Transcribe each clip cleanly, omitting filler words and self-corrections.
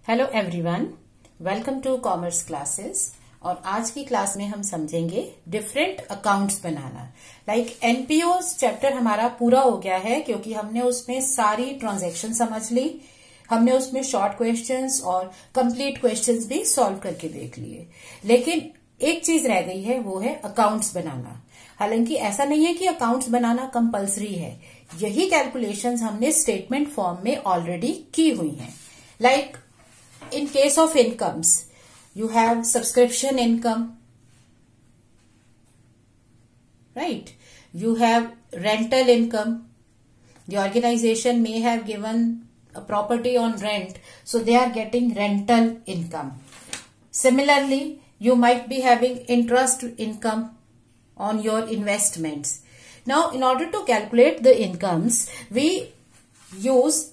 Hello everyone, welcome to commerce classes. और आज की क्लास में हम समझेंगे डिफरेंट अकाउंट्स बनाना। लाइक एनपीओज चैप्टर हमारा पूरा हो गया है क्योंकि हमने उसमें सारी ट्रांजैक्शन समझ ली, हमने उसमें शॉर्ट क्वेश्चंस और कंप्लीट क्वेश्चंस भी सॉल्व करके देख लिए। लेकिन एक चीज रह गई है, वो है अकाउंट्स बनाना। हालांकि ऐसा नहीं है कि अकाउंट्स बनाना कंपलसरी है, यही कैलकुलेशंस हमने स्टेटमेंट फॉर्म में ऑलरेडी की हुई हैं। Like in case of incomes, you have subscription income, right? You have rental income. The organization may have given a property on rent, so they are getting rental income. Similarly, you might be having interest income on your investments. Now, in order to calculate the incomes, we use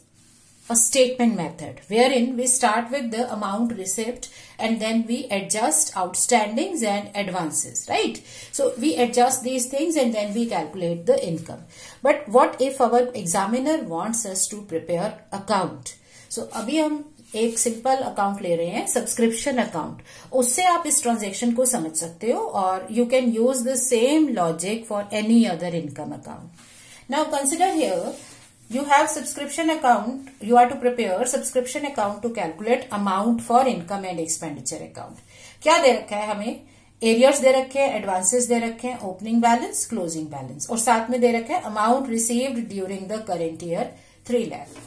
a statement method wherein we start with the amount received and then we adjust outstandings and advances, right? So we adjust these things and then we calculate the income. But what if our examiner wants us to prepare account? So अभी हम एक simple account ले रहे हैं, subscription account. उससे आप इस transaction को समझ सकते हो और you can use the same logic for any other income account. Now consider here you have subscription account, you are to prepare subscription account to calculate amount for income and expenditure account. क्या दे रखा है हमें? Arrears दे रखे हैं, advances दे रखे हैं, opening balance, closing balance, और साथ में दे रखा है amount received during the current year 3 lakh.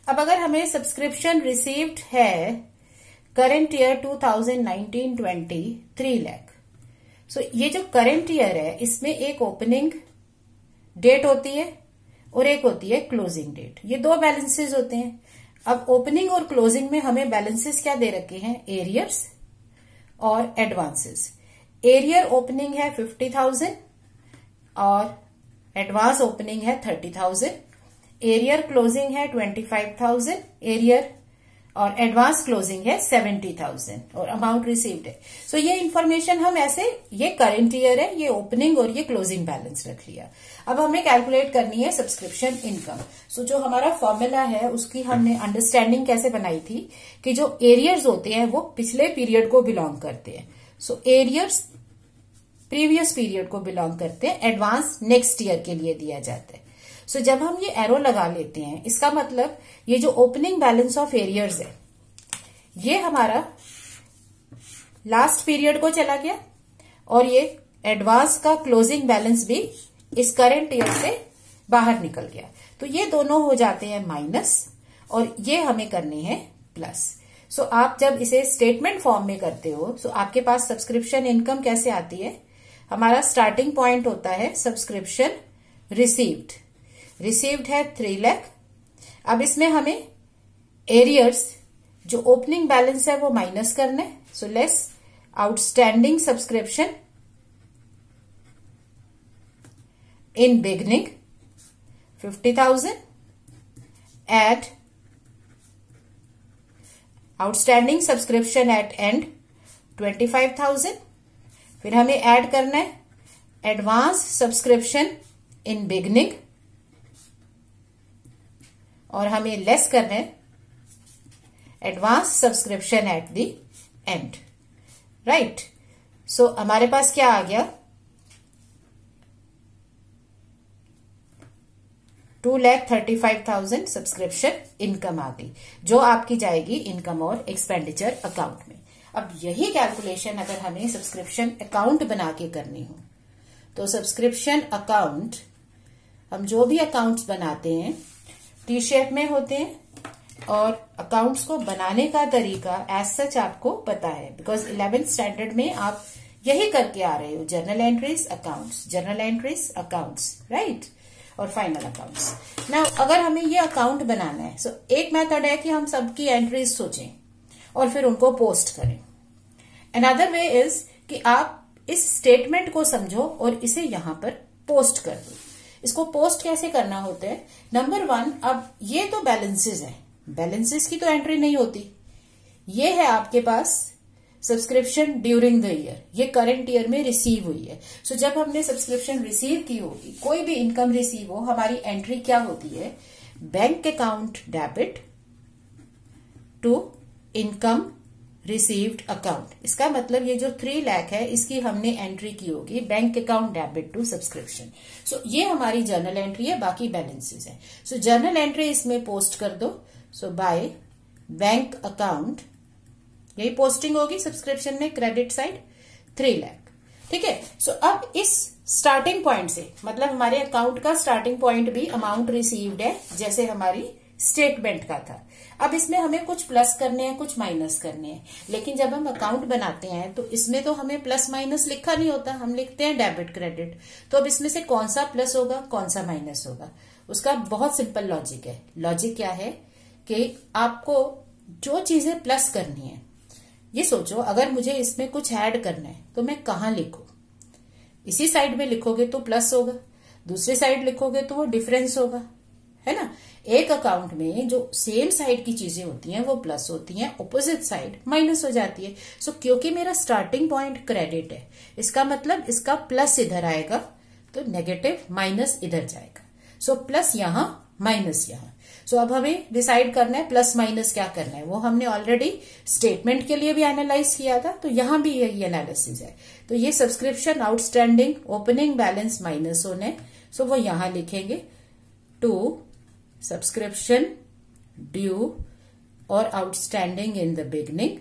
अब अगर हमें सब्सक्रिप्शन रिसीव्ड है करेंट ईयर 2019-20 3 लाख, सो ये जो करेंट ईयर है इसमें एक ओपनिंग डेट होती है और एक होती है क्लोजिंग डेट। ये दो बैलेंसेस होते हैं। अब ओपनिंग और क्लोजिंग में हमें बैलेंसेस क्या दे रखे हैं? एरियर्स और एडवांसेस। एरियर ओपनिंग है 50,000 और एडवांस ओपनिंग है 30,000। एरियर क्लोजिंग है 25,000 एरियर और एडवांस क्लोजिंग है 70,000 और अमाउंट रिसीव्ड है। सो ये इन्फॉर्मेशन हम ऐसे, ये करेंट ईयर है, ये ओपनिंग और ये क्लोजिंग बैलेंस रख लिया। अब हमें कैलकुलेट करनी है सब्सक्रिप्शन इनकम। सो जो हमारा फॉर्मूला है उसकी हमने अंडरस्टैंडिंग कैसे बनाई थी कि जो एरियर्स होते हैं वो पिछले पीरियड को बिलोंग करते हैं। सो एरियर्स प्रीवियस पीरियड को बिलोंग करते हैं, एडवांस नेक्स्ट ईयर के लिए दिया जाता है। सो जब हम ये एरो लगा लेते हैं, इसका मतलब ये जो ओपनिंग बैलेंस ऑफ एरियर्स है ये हमारा लास्ट पीरियड को चला गया और ये एडवांस का क्लोजिंग बैलेंस भी इस करंट ईयर से बाहर निकल गया। तो ये दोनों हो जाते हैं माइनस और ये हमें करने हैं प्लस। सो आप जब इसे स्टेटमेंट फॉर्म में करते हो तो आपके पास सब्सक्रिप्शन इनकम कैसे आती है? हमारा स्टार्टिंग पॉइंट होता है सब्सक्रिप्शन रिसीव्ड। रिसीव्ड है 3 लाख। अब इसमें हमें एरियर्स जो ओपनिंग बैलेंस है वो माइनस करना है। So less outstanding subscription in beginning 50,000 at outstanding subscription at end 25,000। फिर हमें ऐड करना है एडवांस सब्सक्रिप्शन इन बिगनिंग और हमें लेस करना है advance subscription at the end, right? So हमारे पास क्या आ गया? 2,35,000 सब्सक्रिप्शन इनकम आ गई जो आपकी जाएगी इनकम और एक्सपेंडिचर अकाउंट में। अब यही कैलकुलेशन अगर हमें सब्सक्रिप्शन अकाउंट बना के करनी हो तो सब्सक्रिप्शन अकाउंट, हम जो भी अकाउंट्स बनाते हैं टी शेप में होते हैं और अकाउंट्स को बनाने का तरीका एज सच आपको पता है बिकॉज 11th स्टैंडर्ड में आप यही करके आ रहे हो। Journal entries accounts, journal entries accounts, right? और फाइनल अकाउंट्स। नाउ अगर हमें ये अकाउंट बनाना है, सो एक मेथड है कि हम सबकी एंट्रीज सोचें और फिर उनको पोस्ट करें। अनदर वे इज कि आप इस स्टेटमेंट को समझो और इसे यहां पर पोस्ट कर दो। इसको पोस्ट कैसे करना होता है? नंबर 1, अब ये तो बैलेंसेस है, बैलेंसेस की तो एंट्री नहीं होती। ये है आपके पास सब्सक्रिप्शन ड्यूरिंग द ईयर, ये करंट ईयर में रिसीव हुई है। सो जब हमने सब्सक्रिप्शन रिसीव की होगी, कोई भी इनकम रिसीव हो, हमारी एंट्री क्या होती है? Bank account debit to income received account. इसका मतलब ये जो 3 लाख है इसकी हमने एंट्री की होगी bank account debit to subscription. So ये हमारी जर्नल एंट्री है, बाकी बैलेंसेस है। सो जर्नल एंट्री इसमें पोस्ट कर दो। सो बाय बैंक अकाउंट, यही पोस्टिंग होगी सब्सक्रिप्शन में, क्रेडिट साइड 3 लाख। ठीक है। सो अब इस स्टार्टिंग पॉइंट से, मतलब हमारे अकाउंट का स्टार्टिंग पॉइंट भी अमाउंट रिसीव्ड है जैसे हमारी स्टेटमेंट का था। अब इसमें हमें कुछ प्लस करने हैं, कुछ माइनस करने हैं, लेकिन जब हम अकाउंट बनाते हैं तो इसमें तो हमें प्लस माइनस लिखा नहीं होता, हम लिखते हैं डेबिट क्रेडिट। तो अब इसमें से कौन सा प्लस होगा, कौन सा माइनस होगा, उसका बहुत सिंपल लॉजिक है। लॉजिक क्या है कि आपको जो चीजें प्लस करनी है, ये सोचो अगर मुझे इसमें कुछ ऐड करना है तो मैं कहाँ लिखूं। इसी साइड में लिखोगे तो प्लस होगा, दूसरी साइड लिखोगे तो वो डिफरेंस होगा, है ना। एक अकाउंट में जो सेम साइड की चीजें होती हैं वो प्लस होती हैं, ऑपोजिट साइड माइनस हो जाती है। सो क्योंकि मेरा स्टार्टिंग पॉइंट क्रेडिट है, इसका मतलब इसका प्लस इधर आएगा तो नेगेटिव माइनस इधर जाएगा। सो प्लस यहां, माइनस यहां। सो अब हमें डिसाइड करना है प्लस माइनस क्या करना है। वो हमने ऑलरेडी स्टेटमेंट के लिए भी एनालाइज किया था, तो यहां भी यही एनालिसिस है। तो ये subscription outstanding opening balance minus होने, सो वो यहां लिखेंगे टू सब्सक्रिप्शन ड्यू और outstanding in the beginning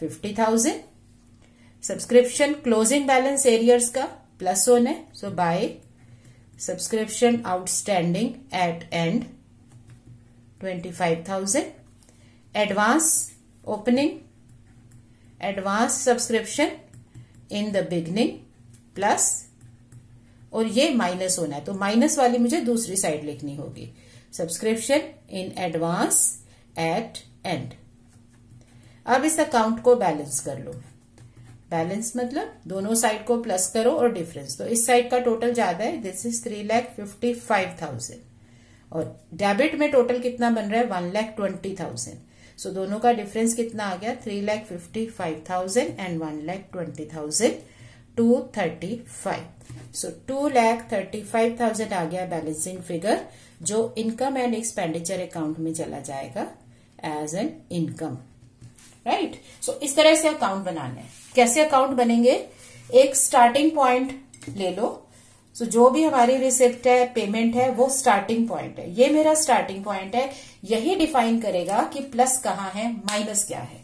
50,000। Subscription closing balance arrears का प्लस होने, so by subscription outstanding at end 25,000। Advance opening, advance subscription in the beginning plus, और ये minus होना है तो माइनस वाली मुझे दूसरी साइड लिखनी होगी, subscription in advance at and. अब इस अकाउंट को बैलेंस कर लो। बैलेंस मतलब दोनों साइड को प्लस करो और डिफरेंस, तो इस साइड का टोटल ज्यादा है, दिस इज 3,55,000, और डेबिट में टोटल कितना बन रहा है 1,20,000। सो दोनों का डिफरेंस कितना आ गया 3,55,000 एंड 1,20,000, 235। सो 2,35,000 आ गया बैलेंसिंग फिगर, जो इनकम एंड एक्सपेंडिचर अकाउंट में चला जाएगा एज एन इनकम। राइट। सो इस तरह से अकाउंट बनाना है। कैसे अकाउंट बनेंगे, एक स्टार्टिंग पॉइंट ले लो। सो जो भी हमारी रिसिप्ट है, पेमेंट है, वो स्टार्टिंग पॉइंट है। ये मेरा स्टार्टिंग पॉइंट है, यही डिफाइन करेगा कि प्लस कहाँ है, माइनस क्या है।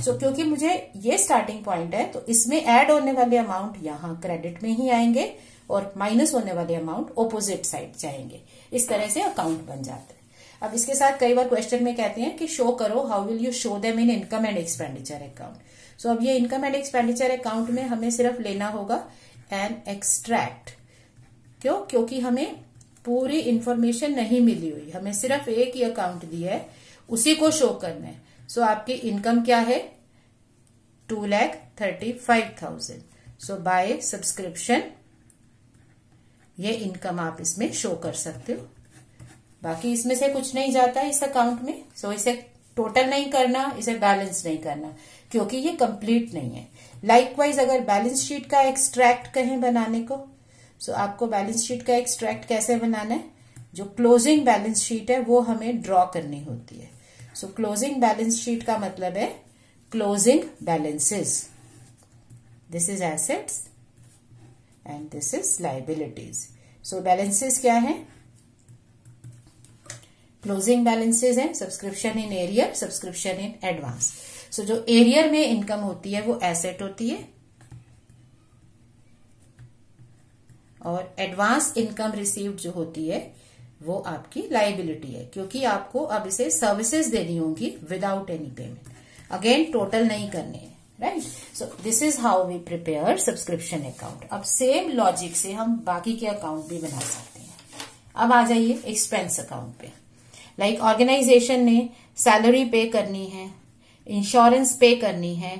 सो क्योंकि मुझे ये स्टार्टिंग पॉइंट है तो इसमें ऐड होने वाले अमाउंट यहाँ क्रेडिट में ही आएंगे और माइनस होने वाले अमाउंट ऑपोजिट साइड जाएंगे। इस तरह से अकाउंट बन जाता है। अब इसके साथ कई बार क्वेश्चन में कहते हैं कि शो करो, how will you show them in income and expenditure account. So अब ये इनकम एंड एक्सपेंडिचर अकाउंट में हमें सिर्फ लेना होगा एन एक्सट्रैक्ट। क्यों? क्योंकि हमें पूरी इंफॉर्मेशन नहीं मिली हुई, हमें सिर्फ एक ही अकाउंट दिया है, उसी को शो करना है। सो आपकी इनकम क्या है 2,35,000। सो बाय सब्सक्रिप्शन ये इनकम आप इसमें शो कर सकते हो। बाकी इसमें से कुछ नहीं जाता है इस अकाउंट में। सो इसे टोटल नहीं करना, इसे बैलेंस नहीं करना, क्योंकि ये कंप्लीट नहीं है। लाइकवाइज अगर बैलेंस शीट का एक्सट्रैक्ट कहें बनाने को, सो आपको बैलेंस शीट का एक्सट्रैक्ट कैसे बनाना है, जो क्लोजिंग बैलेंस शीट है वो हमें ड्रॉ करनी होती है। सो क्लोजिंग बैलेंस शीट का मतलब है closing balances. This is assets and this is liabilities. So balances क्या है, क्लोजिंग बैलेंसेस है subscription in arrear, subscription in advance. So जो एरियर में इनकम होती है वो एसेट होती है, और एडवांस इनकम रिसीव्ड जो होती है वो आपकी लाइबिलिटी है, क्योंकि आपको अब इसे सर्विसेज देनी होगी without any payment. Again total नहीं करने हैं, right. So this is how we prepare subscription account. अब सेम लॉजिक से हम बाकी के अकाउंट भी बना सकते हैं। अब आ जाइए एक्सपेंस अकाउंट पे। लाइक ऑर्गेनाइजेशन ने सैलरी पे करनी है, इंश्योरेंस पे करनी है,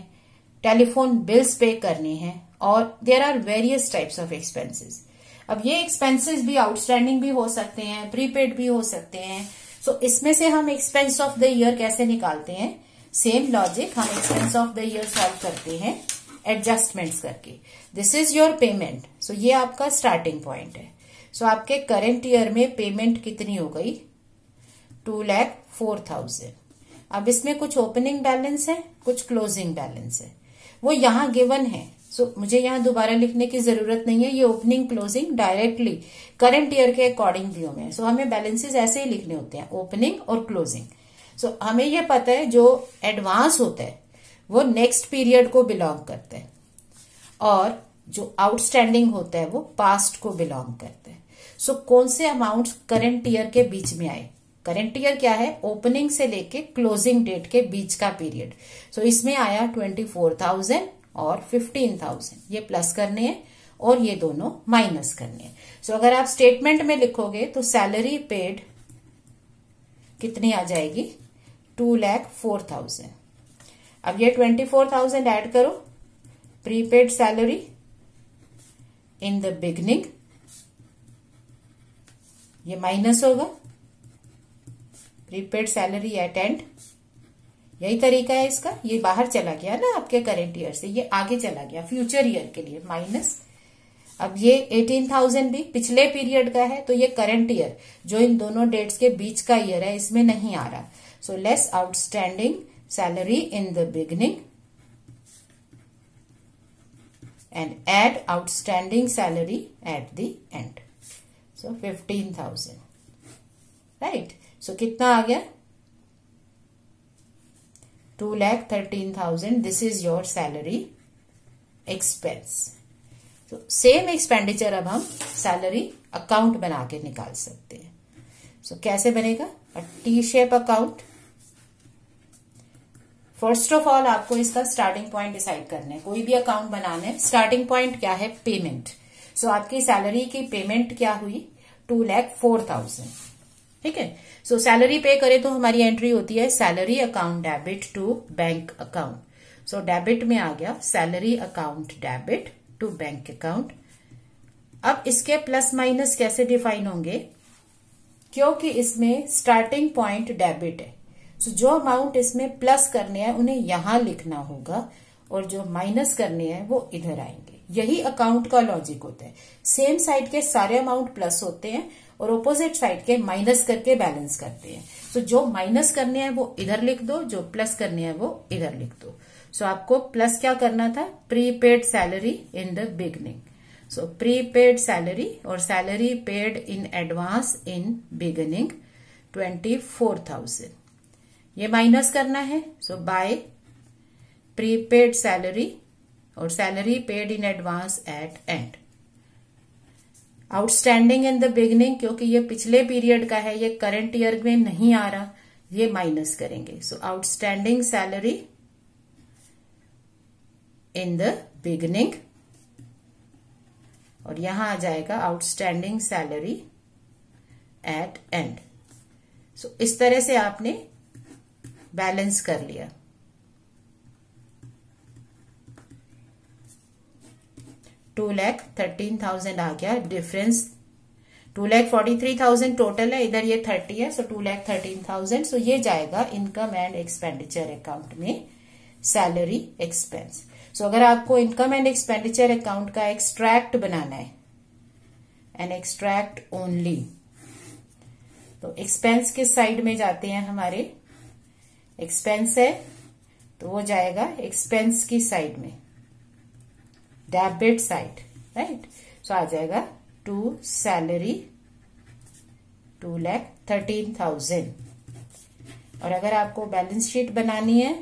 टेलीफोन बिल्स पे करनी है, और there are various types of expenses. अब ये एक्सपेंसेस भी आउटस्टैंडिंग भी हो सकते हैं, प्रीपेड भी हो सकते हैं। सो इसमें से हम एक्सपेंस ऑफ द ईयर कैसे निकालते हैं, सेम लॉजिक, हम expense of the year solve करते हैं एडजस्टमेंट्स करके। This is your payment. So ये आपका स्टार्टिंग पॉइंट है। सो आपके करंट ईयर में पेमेंट कितनी हो गई 2,04,000। अब इसमें कुछ ओपनिंग बैलेंस है, कुछ क्लोजिंग बैलेंस है, वो यहाँ गिवन है। सो मुझे यहाँ दोबारा लिखने की जरूरत नहीं है, ये opening closing directly current year के अकॉर्डिंग दिए हुए हैं। सो हमें बैलेंसेस ऐसे ही लिखने होते हैं, ओपनिंग और क्लोजिंग। सो हमें ये पता है जो एडवांस होता है वो नेक्स्ट पीरियड को बिलोंग करता है और जो आउटस्टैंडिंग होता है वो पास्ट को बिलोंग करता है। सो कौन से अमाउंट्स करंट ईयर के बीच में आए? करंट ईयर क्या है? ओपनिंग से लेके क्लोजिंग डेट के बीच का पीरियड। सो इसमें आया 24,000 और 15,000, ये प्लस करने हैं और ये दोनों माइनस करने हैं। सो अगर आप स्टेटमेंट में लिखोगे तो सैलरी पेड कितनी आ जाएगी? 2,04,000। अब ये 24,000 ऐड करो, prepaid salary in the beginning, ये माइनस होगा प्रीपेड सैलरी एट एंड। यही तरीका है इसका, ये बाहर चला गया ना आपके करंट ईयर से, ये आगे चला गया फ्यूचर ईयर के लिए माइनस। अब ये 18,000 भी पिछले पीरियड का है, तो ये करंट ईयर जो इन दोनों डेट्स के बीच का ईयर है इसमें नहीं आ रहा। So less outstanding salary in the beginning and add outstanding salary at the end. So 15,000, right? So कितना आ गया? 2,13,000. This is your salary expense. So same expenditure अब हम salary account बना के निकाल सकते हैं। So कैसे बनेगा? A T-shape account. First of all आपको इसका स्टार्टिंग पॉइंट डिसाइड करना है। कोई भी अकाउंट बनाना है, स्टार्टिंग पॉइंट क्या है? पेमेंट। सो आपकी सैलरी की पेमेंट क्या हुई? 2,04,000, ठीक है। सो सैलरी पे करे तो हमारी एंट्री होती है salary account debit to bank account. So debit में आ गया salary account debit to bank account. अब इसके प्लस माइनस कैसे डिफाइन होंगे? क्योंकि इसमें स्टार्टिंग पॉइंट डेबिट है, तो जो अमाउंट इसमें प्लस करने हैं उन्हें यहां लिखना होगा और जो माइनस करने हैं वो इधर आएंगे। यही अकाउंट का लॉजिक होता है। सेम साइड के सारे अमाउंट प्लस होते हैं और ऑपोजिट साइड के माइनस करके बैलेंस करते हैं। तो जो माइनस करने हैं वो इधर लिख दो, जो प्लस करने हैं वो इधर लिख दो। सो आपको प्लस क्या करना था? Prepaid salary in the beginning. So prepaid salary और salary paid in advance in beginning 24,000, ये माइनस करना है। सो बाय प्रीपेड सैलरी और salary paid in advance at end. Outstanding in the beginning, क्योंकि ये पिछले पीरियड का है, ये करंट ईयर में नहीं आ रहा, ये माइनस करेंगे। So outstanding salary in the beginning और यहां आ जाएगा outstanding salary at end. So इस तरह से आपने बैलेंस कर लिया। $2,13,000 आ गया डिफरेंस। 2,43,000 टोटल है, इधर ये 30 है, सो 2,13,000। सो ये जाएगा इनकम एंड एक्सपेंडिचर अकाउंट में सैलरी एक्सपेंस। सो अगर आपको इनकम एंड एक्सपेंडिचर अकाउंट का एक्सट्रैक्ट बनाना है, एन एक्सट्रैक्ट ओनली, तो एक्सपेंस किस साइड में जाते हैं? हमारे एक्सपेंस है तो वो जाएगा एक्सपेंस की साइड में, डेबिट साइड, राइट। सो आ जाएगा टू सैलरी 2,13,000। और अगर आपको बैलेंस शीट बनानी है,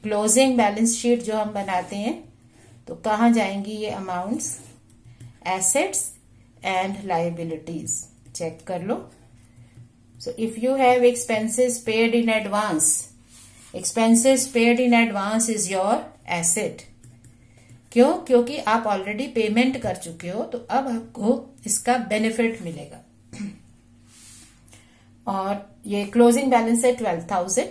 क्लोजिंग बैलेंस शीट जो हम बनाते हैं, तो कहाँ जाएंगी ये amounts? Assets and liabilities. Check कर लो। So if you have expenses paid in advance, expenses paid in advance is your asset. क्यों? क्योंकि आप ऑलरेडी पेमेंट कर चुके हो, तो अब आपको इसका बेनिफिट मिलेगा। और ये क्लोजिंग बैलेंस है 12,000।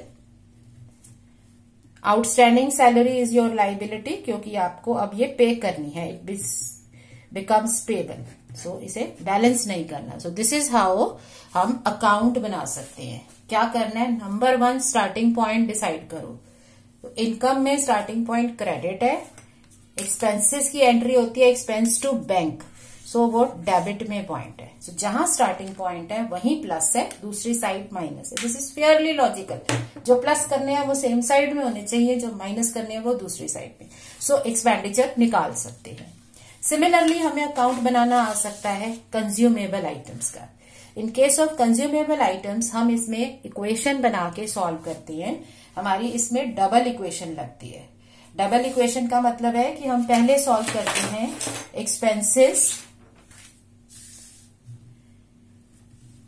Outstanding salary is your liability, क्योंकि आपको अब ये पे करनी है, इट बिकम्स पेबल। सो इसे बैलेंस नहीं करना। सो दिस इज हाउ हम अकाउंट बना सकते हैं। क्या करना है? नंबर 1 स्टार्टिंग पॉइंट डिसाइड करो। तो इनकम में स्टार्टिंग पॉइंट क्रेडिट है, एक्सपेंसेस की एंट्री होती है एक्सपेंस टू बैंक। सो वो डेबिट में पॉइंट है। सो जहां स्टार्टिंग पॉइंट है वहीं प्लस है, दूसरी साइड माइनस है। This is fairly logical. जो प्लस करने हैं वो सेम साइड में होने चाहिए, जो माइनस करने हैं वो दूसरी साइड में। सो एक्सपेंडिचर निकाल सकते हैं। सिमिलरली हमें अकाउंट बनाना आ सकता है कंज्यूमेबल आइटम्स का। In case of consumable items हम इसमें इक्वेशन बना के सॉल्व करते हैं। हमारी इसमें डबल इक्वेशन लगती है। डबल इक्वेशन का मतलब है कि हम पहले सॉल्व करते हैं एक्सपेंसेस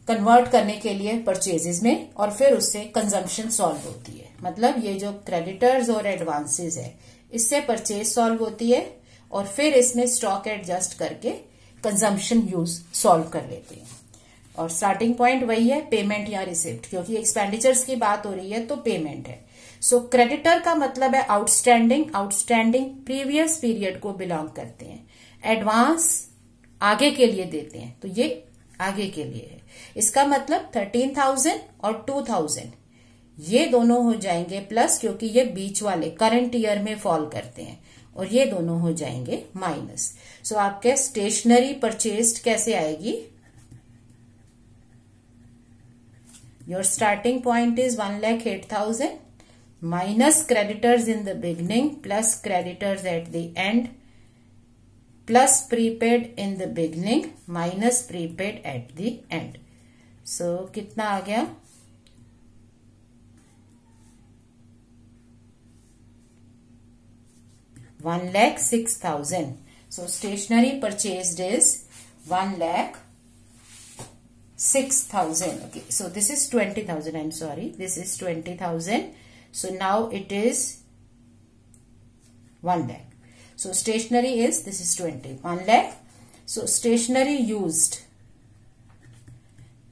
कन्वर्ट करने के लिए परचेजेस में, और फिर उससे कंजम्पशन सॉल्व होती है। मतलब ये जो क्रेडिटर्स और एडवांसेस है इससे परचेज सॉल्व होती है, और फिर इसमें स्टॉक एडजस्ट करके कंजम्पशन यूज सॉल्व कर लेते हैं। और स्टार्टिंग पॉइंट वही है, पेमेंट या रिसिप्ट, क्योंकि एक्सपेंडिचर्स की बात हो रही है तो पेमेंट है। सो क्रेडिटर का मतलब है आउटस्टैंडिंग। आउटस्टैंडिंग प्रीवियस पीरियड को बिलोंग करते हैं। एडवांस आगे के लिए देते हैं, तो ये आगे के लिए है। इसका मतलब 13,000 और 2,000 ये दोनों हो जाएंगे प्लस, क्योंकि ये बीच वाले करंट ईयर में फॉल करते हैं, और ये दोनों हो जाएंगे माइनस। सो आपके स्टेशनरी परचेस्ड कैसे आएगी? Your starting point is 1,08,000 minus creditors in the beginning plus creditors at the end plus prepaid in the beginning minus prepaid at the end. So कितना आ गया? 1,06,000. So stationery purchased is 1,06,000. Okay, so this is 20,000. I'm sorry, this is 20,000. So now it is 1 lakh. So stationery is, this is 20, 1 lakh. So stationery used.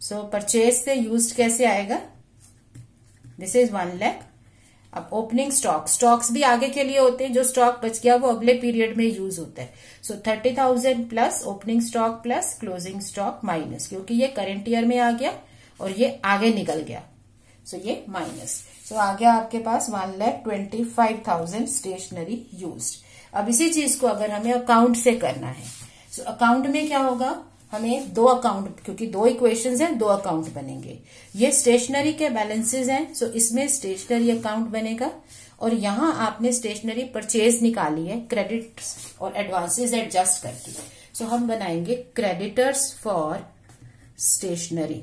So purchase से used कैसे आएगा? This is 1 lakh. अब opening stock, stocks भी आगे के लिए होते हैं, जो स्टॉक बच गया वो अगले पीरियड में यूज होता है। सो 30,000 plus opening stock plus closing stock minus, क्योंकि ये करंट ईयर में आ गया और ये आगे निकल गया, सो ये माइनस। सो आ गया आपके पास 1,25,000 स्टेशनरी यूज्ड। अब इसी चीज को अगर हमें अकाउंट से करना है, सो अकाउंट में क्या होगा? हमें दो अकाउंट, क्योंकि दो इक्वेशंस हैं, दो अकाउंट बनेंगे। ये स्टेशनरी के बैलेंसेस हैं, सो इसमें स्टेशनरी अकाउंट बनेगा, और यहां आपने स्टेशनरी परचेज निकाली है क्रेडिट्स और एडवांसेस एडजस्ट करके। सो हम बनाएंगे क्रेडिटर्स फॉर स्टेशनरी।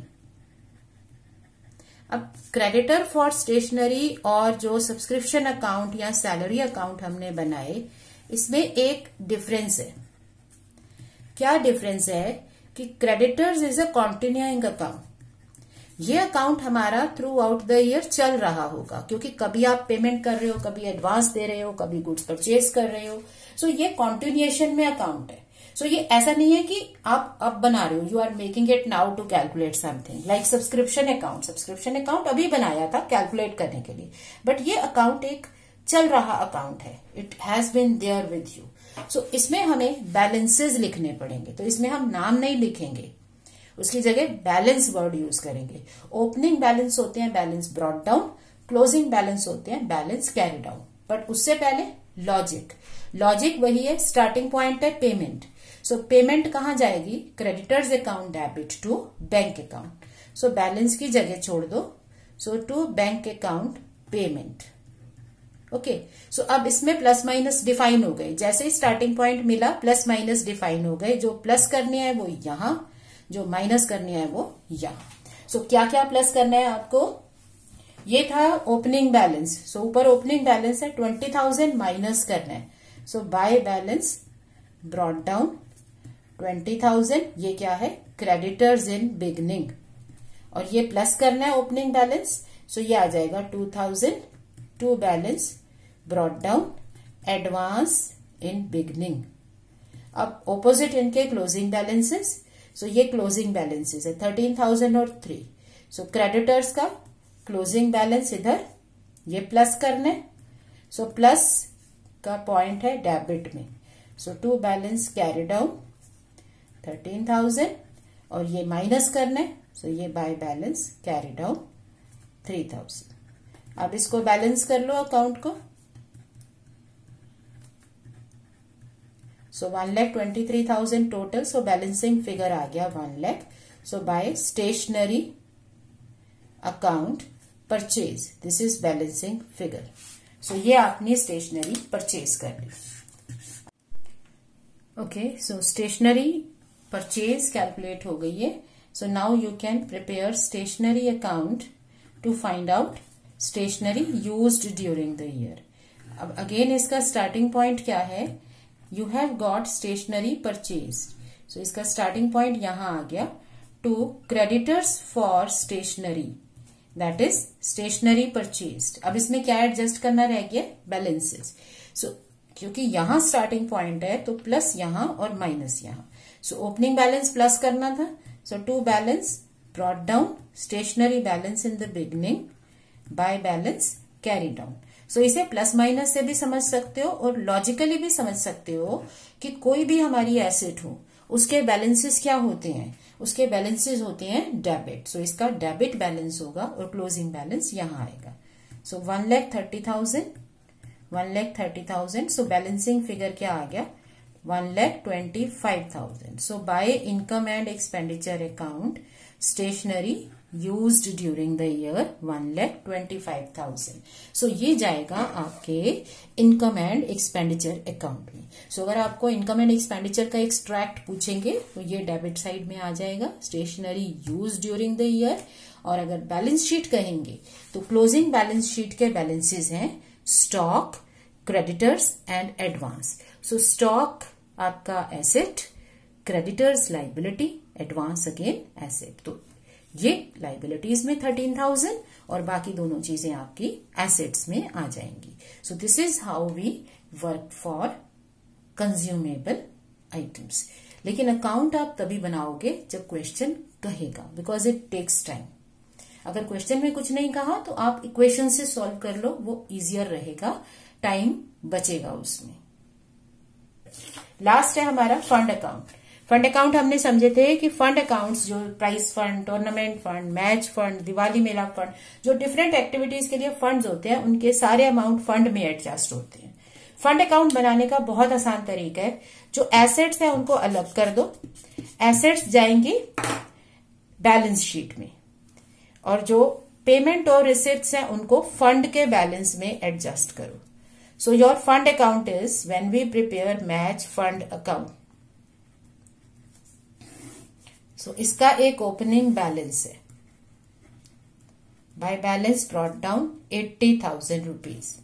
अब क्रेडिटर फॉर स्टेशनरी और जो सब्सक्रिप्शन अकाउंट या सैलरी अकाउंट हमने बनाए, इसमें एक डिफरेंस है। क्या डिफरेंस है कि creditors is a continuing account. ये अकाउंट हमारा थ्रू आउट द ईयर चल रहा होगा, क्योंकि कभी आप पेमेंट कर रहे हो, कभी एडवांस दे रहे हो, कभी गुड्स परचेज कर रहे हो। सो ये कॉन्टिन्यूएशन में अकाउंट है। सो ये ऐसा नहीं है कि आप अब बना रहे हो, you are making it now to calculate something like subscription account. Subscription account अभी बनाया था कैलकुलेट करने के लिए, बट ये अकाउंट एक चल रहा अकाउंट है, it has been there with you. So इसमें हमें बैलेंसेस लिखने पड़ेंगे, तो इसमें हम नाम नहीं लिखेंगे, उसकी जगह बैलेंस वर्ड यूज करेंगे। ओपनिंग बैलेंस होते हैं balance brought down, closing balance होते हैं बैलेंस कैरी डाउन। बट उससे पहले लॉजिक, लॉजिक वही है, स्टार्टिंग पॉइंट है पेमेंट। सो पेमेंट कहां जाएगी? Creditors account debit to bank account. So balance की जगह छोड़ दो, so to bank account payment. Okay, so अब इसमें प्लस माइनस डिफाइन हो गए। जैसे ही स्टार्टिंग पॉइंट मिला प्लस माइनस डिफाइन हो गए। जो प्लस करने हैं वो यहां, जो माइनस करने हैं वो यहां। सो क्या क्या प्लस करना है आपको? ये था ओपनिंग बैलेंस। सो ऊपर ओपनिंग बैलेंस है, 20,000 माइनस करना है। So bye balance brought down 20,000, ये क्या है? क्रेडिटर्स इन बिगनिंग, और ये प्लस करना है ओपनिंग बैलेंस। सो ये आ जाएगा 2,000 to balance brought down advance in beginning. अब ऑपोजिट इनके क्लोजिंग बैलेंसेस। सो ये क्लोजिंग बैलेंसेस है 13,000 और 3। सो क्रेडिटर्स का क्लोजिंग बैलेंस इधर, ये प्लस करने। सो प्लस का पॉइंट है डेबिट में। So to balance carry down 13,000, और ये माइनस करने। सो ये बाय बैलेंस कैरी डाउन 3,000। अब इसको बैलेंस कर लो अकाउंट को। So 1,23,000 total. So balancing figure आ गया 1 lakh. So by stationery account purchase, this is balancing figure. So ये आपने स्टेशनरी परचेज कर ली. Okay, so stationery purchase calculate हो गई है. So now you can prepare stationery account to find out stationery used during the year. अब again इसका starting point क्या है? You have got stationery purchase. So इसका स्टार्टिंग पॉइंट यहां आ गया. To creditors for stationery, that is stationery purchase. अब इसमें क्या एडजस्ट करना रह गया? बैलेंसेस. सो क्योंकि यहां स्टार्टिंग पॉइंट है तो प्लस यहां और माइनस यहां. सो ओपनिंग बैलेंस प्लस करना था. So to balance brought down stationery balance in the beginning by balance carry down. So इसे प्लस माइनस से भी समझ सकते हो और लॉजिकली भी समझ सकते हो कि कोई भी हमारी एसेट हो उसके बैलेंसेस क्या होते हैं? उसके बैलेंसेस होते हैं डेबिट. सो इसका डेबिट बैलेंस होगा और क्लोजिंग बैलेंस यहां आएगा. सो 1,30,000, 1,30,000. सो बैलेंसिंग फिगर क्या आ गया? 1,25,000. So by income and expenditure account stationery used during the year 1,25,000. So ये जाएगा आपके इनकम एंड एक्सपेंडिचर अकाउंट में. सो अगर आपको इनकम एंड एक्सपेंडिचर का एक्सट्रैक्ट पूछेंगे तो ये डेबिट साइड में आ जाएगा, stationery used during the year. और अगर बैलेंस शीट कहेंगे तो क्लोजिंग बैलेंस शीट के बैलेंसेस हैं stock, creditors and advance. So stock आपका asset, creditors liability, advance again asset. तो ये लाइबिलिटीज में 13,000 और बाकी दोनों चीजें आपकी एसेट्स में आ जाएंगी. So this is how we work for consumable items. लेकिन अकाउंट आप तभी बनाओगे जब क्वेश्चन कहेगा, बिकॉज इट टेक्स टाइम. अगर क्वेश्चन में कुछ नहीं कहा तो आप इक्वेशन से सॉल्व कर लो, वो इजियर रहेगा, टाइम बचेगा उसमें. लास्ट है हमारा फंड अकाउंट. फंड अकाउंट हमने समझे थे कि फंड अकाउंट्स जो prize fund, tournament fund, match fund, Diwali mela fund, जो डिफरेंट एक्टिविटीज के लिए फंड्स होते हैं उनके सारे अमाउंट फंड में एडजस्ट होते हैं. फंड अकाउंट बनाने का बहुत आसान तरीका है. जो एसेट्स है उनको अलग कर दो, एसेट्स जाएंगी बैलेंस शीट में, और जो पेमेंट और रिसिप्ट्स हैं उनको फंड के बैलेंस में एडजस्ट करो. So your fund account is when we prepare match fund account. So इसका एक ओपनिंग बैलेंस है, by balance brought down 80,000 rupees.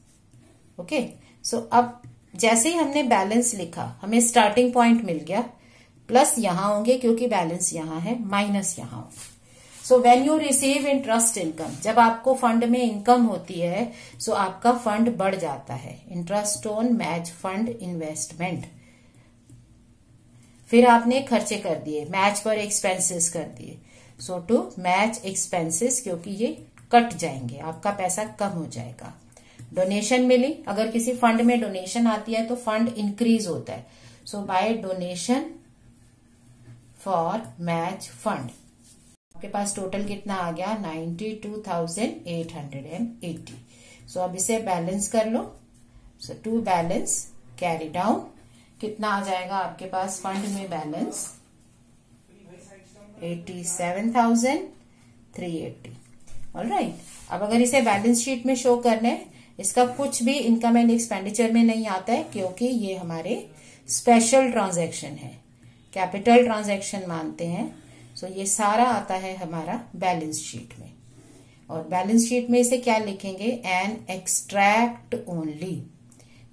Okay, so अब जैसे ही हमने बैलेंस लिखा हमें स्टार्टिंग पॉइंट मिल गया. प्लस यहां होंगे क्योंकि बैलेंस यहां है, माइनस यहां होंगे. So when you receive interest income, जब आपको फंड में इनकम होती है सो आपका फंड बढ़ जाता है. Interest on match fund investment. फिर आपने खर्चे कर दिए, मैच पर एक्सपेंसेस कर दिए. सो टू मैच एक्सपेंसेस, क्योंकि ये कट जाएंगे, आपका पैसा कम हो जाएगा. डोनेशन मिली, अगर किसी फंड में डोनेशन आती है तो फंड इंक्रीज होता है. So by donation for match fund आपके पास टोटल कितना आ गया? 92,880. सो अब इसे बैलेंस कर लो. सो टू बैलेंस कैरी डाउन कितना आ जाएगा आपके पास फंड में बैलेंस? 87,380. ऑलराइट, अब अगर इसे बैलेंस शीट में शो करना है, इसका कुछ भी इनकम एंड एक्सपेंडिचर में नहीं आता है क्योंकि ये हमारे स्पेशल ट्रांजैक्शन है, कैपिटल ट्रांजैक्शन मानते हैं. सो ये सारा आता है हमारा बैलेंस शीट में. और बैलेंस शीट में इसे क्या लिखेंगे? An extract only.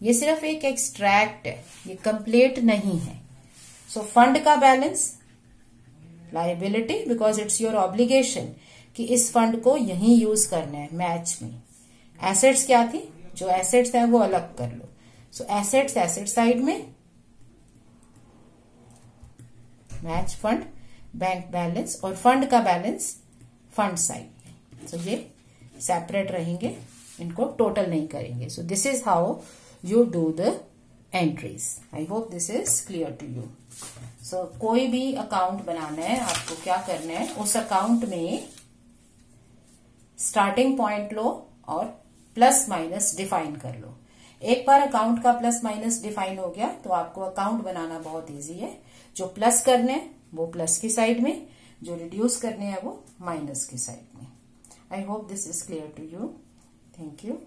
ये सिर्फ एक एक्सट्रैक्ट है, ये कंप्लीट नहीं है. सो फंड का balance, liability, because it's your obligation कि इस फंड को यहीं यूज करना है मैच में. एसेट्स क्या थी? जो एसेट्स है वो अलग कर लो. सो एसेट्स एसेट साइड में, मैच फंड बैंक बैलेंस, और फंड का बैलेंस फंड साइड में. सो ये सेपरेट रहेंगे, इनको टोटल नहीं करेंगे. सो this is how you do the entries. I hope this is clear to you. So कोई भी अकाउंट बनाना है आपको क्या करना है? उस अकाउंट में स्टार्टिंग पॉइंट लो और प्लस माइनस डिफाइन कर लो. एक बार अकाउंट का प्लस माइनस डिफाइन हो गया तो आपको अकाउंट बनाना बहुत इजी है। जो प्लस करने हैं वो प्लस की साइड में, जो रिड्यूस करने हैं वो माइनस की साइड में। I hope this is clear to you. Thank you.